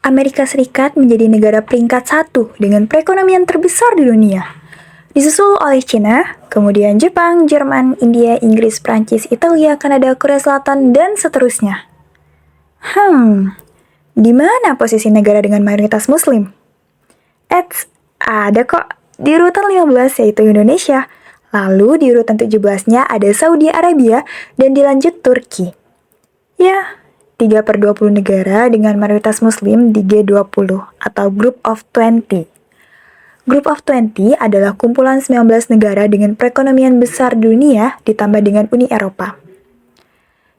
Amerika Serikat menjadi negara peringkat 1 dengan perekonomian terbesar di dunia. Disusul oleh China, kemudian Jepang, Jerman, India, Inggris, Prancis, Italia, Kanada, Korea Selatan, dan seterusnya. Di mana posisi negara dengan mayoritas Muslim? Ada kok. Di urutan 15 yaitu Indonesia. Lalu di urutan 17-nya ada Saudi Arabia dan dilanjut Turki. Ya, 3/20 negara dengan mayoritas Muslim di G20 atau Group of 20. Group of 20 adalah kumpulan 19 negara dengan perekonomian besar dunia ditambah dengan Uni Eropa.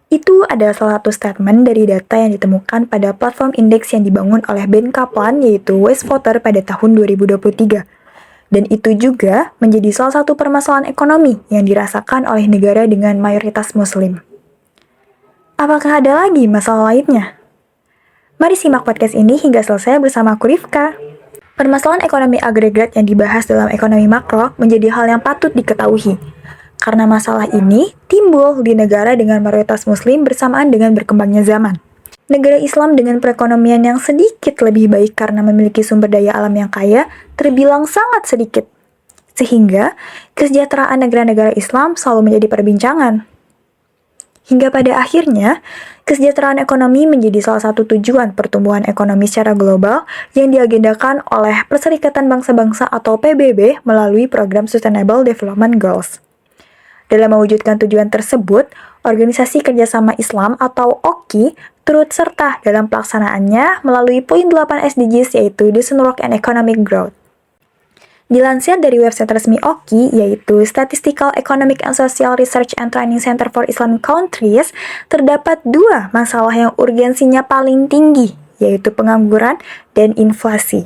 Itu adalah salah satu statement dari data yang ditemukan pada platform indeks yang dibangun oleh Ben Kaplan yaitu Westwater pada tahun 2023. Dan itu juga menjadi salah satu permasalahan ekonomi yang dirasakan oleh negara dengan mayoritas Muslim. Apakah ada lagi masalah lainnya? Mari simak podcast ini hingga selesai bersama aku Rifka. Permasalahan ekonomi agregat yang dibahas dalam ekonomi makro menjadi hal yang patut diketahui. Karena masalah ini timbul di negara dengan mayoritas Muslim bersamaan dengan berkembangnya zaman. Negara Islam dengan perekonomian yang sedikit lebih baik karena memiliki sumber daya alam yang kaya terbilang sangat sedikit. Sehingga kesejahteraan negara-negara Islam selalu menjadi perbincangan. Hingga pada akhirnya, kesejahteraan ekonomi menjadi salah satu tujuan pertumbuhan ekonomi secara global yang diagendakan oleh Perserikatan Bangsa-Bangsa atau PBB melalui Program Sustainable Development Goals. Dalam mewujudkan tujuan tersebut, Organisasi Kerjasama Islam atau OKI turut serta dalam pelaksanaannya melalui poin 8 SDGs yaitu Decent Work and Economic Growth. Dilansir dari website resmi OKI yaitu Statistical Economic and Social Research and Training Center for Islamic Countries, terdapat 2 masalah yang urgensinya paling tinggi, yaitu pengangguran dan inflasi.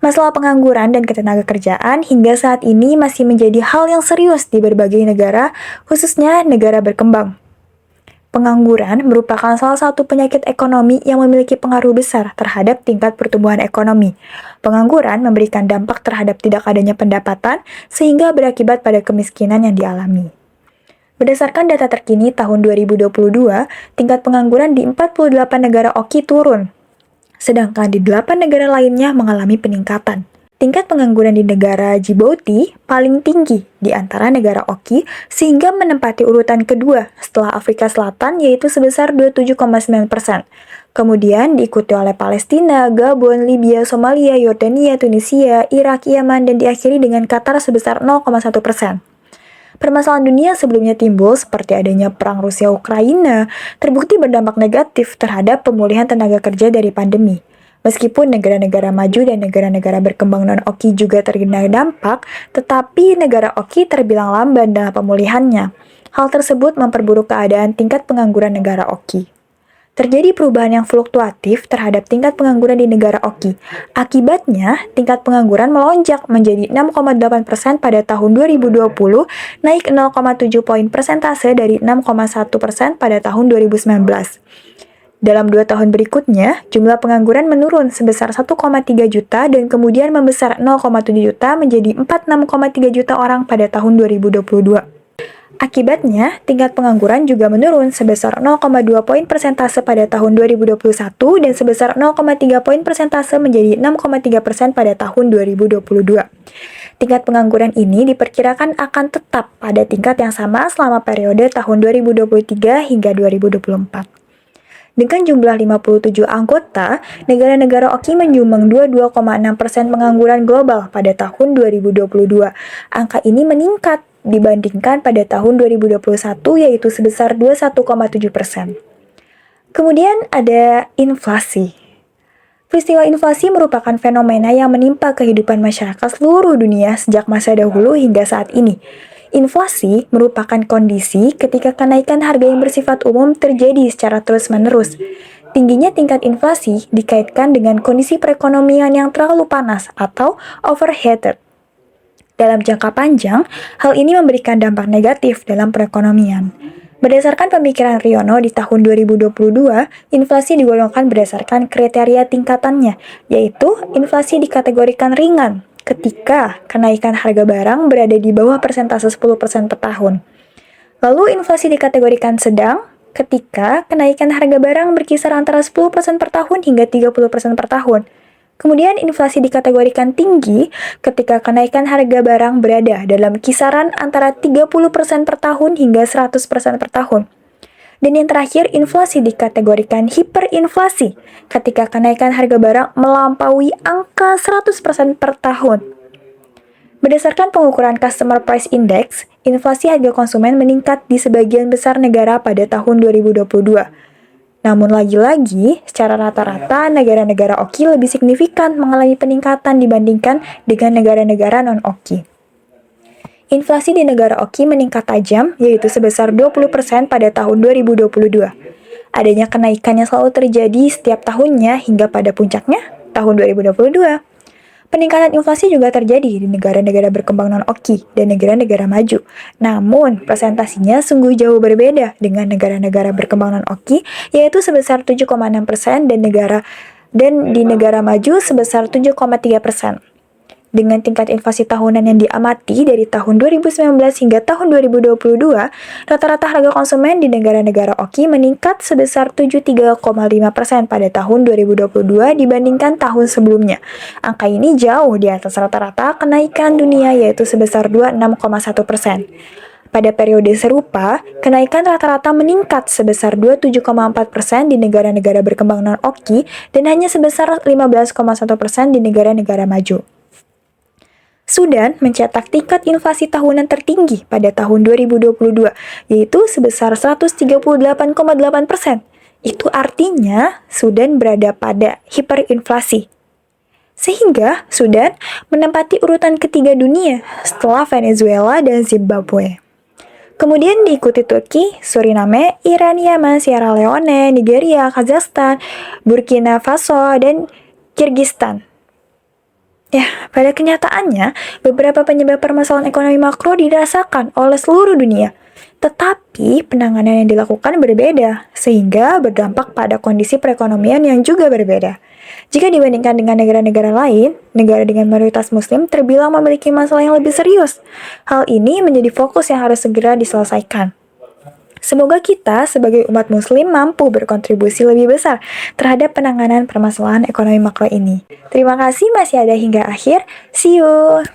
Masalah pengangguran dan ketenagakerjaan hingga saat ini masih menjadi hal yang serius di berbagai negara, khususnya negara berkembang. Pengangguran merupakan salah satu penyakit ekonomi yang memiliki pengaruh besar terhadap tingkat pertumbuhan ekonomi. Pengangguran memberikan dampak terhadap tidak adanya pendapatan, sehingga berakibat pada kemiskinan yang dialami. Berdasarkan data terkini tahun 2022, tingkat pengangguran di 48 negara OKI turun, sedangkan di 8 negara lainnya mengalami peningkatan. Tingkat pengangguran di negara Djibouti paling tinggi di antara negara OKI sehingga menempati urutan kedua setelah Afrika Selatan yaitu sebesar 27,9%. Kemudian diikuti oleh Palestina, Gabon, Libya, Somalia, Yordania, Tunisia, Irak, Yaman, dan diakhiri dengan Qatar sebesar 0,1%. Permasalahan dunia sebelumnya timbul seperti adanya perang Rusia-Ukraina terbukti berdampak negatif terhadap pemulihan tenaga kerja dari pandemi. Meskipun negara-negara maju dan negara-negara berkembang non-OKI juga terkena dampak, tetapi negara OKI terbilang lamban dalam pemulihannya. Hal tersebut memperburuk keadaan tingkat pengangguran negara OKI. Terjadi perubahan yang fluktuatif terhadap tingkat pengangguran di negara OKI. Akibatnya, tingkat pengangguran melonjak menjadi 6,8% pada tahun 2020, naik 0,7 poin persentase dari 6,1% pada tahun 2019. Dalam 2 tahun berikutnya, jumlah pengangguran menurun sebesar 1,3 juta dan kemudian membesar 0,7 juta menjadi 46,3 juta orang pada tahun 2022. Akibatnya, tingkat pengangguran juga menurun sebesar 0,2 poin persentase pada tahun 2021 dan sebesar 0,3 poin persentase menjadi 6,3% pada tahun 2022. Tingkat pengangguran ini diperkirakan akan tetap pada tingkat yang sama selama periode tahun 2023 hingga 2024. Dengan jumlah 57 anggota, negara-negara OKI menyumbang 22,6% pengangguran global pada tahun 2022. Angka ini meningkat dibandingkan pada tahun 2021 yaitu sebesar 21,7%. Kemudian ada inflasi. Peristiwa inflasi merupakan fenomena yang menimpa kehidupan masyarakat seluruh dunia sejak masa dahulu hingga saat ini. Inflasi merupakan kondisi ketika kenaikan harga yang bersifat umum terjadi secara terus-menerus. Tingginya tingkat inflasi dikaitkan dengan kondisi perekonomian yang terlalu panas atau overheated. Dalam jangka panjang, hal ini memberikan dampak negatif dalam perekonomian. Berdasarkan pemikiran Riono di tahun 2022, inflasi digolongkan berdasarkan kriteria tingkatannya, yaitu inflasi dikategorikan ringan ketika kenaikan harga barang berada di bawah persentase 10% per tahun. Lalu inflasi dikategorikan sedang ketika kenaikan harga barang berkisar antara 10% per tahun hingga 30% per tahun. Kemudian inflasi dikategorikan tinggi ketika kenaikan harga barang berada dalam kisaran antara 30% per tahun hingga 100% per tahun. Dan yang terakhir, inflasi dikategorikan hiperinflasi ketika kenaikan harga barang melampaui angka 100% per tahun. Berdasarkan pengukuran Customer Price Index, inflasi harga konsumen meningkat di sebagian besar negara pada tahun 2022. Namun lagi-lagi, secara rata-rata negara-negara OKI lebih signifikan mengalami peningkatan dibandingkan dengan negara-negara non-OKI. Inflasi di negara OKI meningkat tajam, yaitu sebesar 20% pada tahun 2022. Adanya kenaikan yang selalu terjadi setiap tahunnya hingga pada puncaknya tahun 2022. Peningkatan inflasi juga terjadi di negara-negara berkembang non-OKI dan negara-negara maju. Namun, presentasinya sungguh jauh berbeda dengan negara-negara berkembang non-OKI, yaitu sebesar 7,6% dan di negara maju sebesar 7,3%. Dengan tingkat inflasi tahunan yang diamati dari tahun 2019 hingga tahun 2022, rata-rata harga konsumen di negara-negara OKI meningkat sebesar 73,5% pada tahun 2022 dibandingkan tahun sebelumnya. Angka ini jauh di atas rata-rata kenaikan dunia, yaitu sebesar 26,1%. Pada periode serupa, kenaikan rata-rata meningkat sebesar 27,4% di negara-negara berkembang non-OKI dan hanya sebesar 15,1% di negara-negara maju. Sudan mencetak tingkat inflasi tahunan tertinggi pada tahun 2022, yaitu sebesar 138,8%. Itu artinya Sudan berada pada hiperinflasi. Sehingga Sudan menempati urutan ketiga dunia setelah Venezuela dan Zimbabwe. Kemudian diikuti Turki, Suriname, Iran, Yaman, Sierra Leone, Nigeria, Kazakhstan, Burkina Faso, dan Kyrgyzstan. Ya, pada kenyataannya, beberapa penyebab permasalahan ekonomi makro dirasakan oleh seluruh dunia. Tetapi, penanganan yang dilakukan berbeda, sehingga berdampak pada kondisi perekonomian yang juga berbeda. Jika dibandingkan dengan negara-negara lain, negara dengan mayoritas muslim terbilang memiliki masalah yang lebih serius. Hal ini menjadi fokus yang harus segera diselesaikan. Semoga kita sebagai umat muslim mampu berkontribusi lebih besar terhadap penanganan permasalahan ekonomi makro ini. Terima kasih masih ada hingga akhir. See you!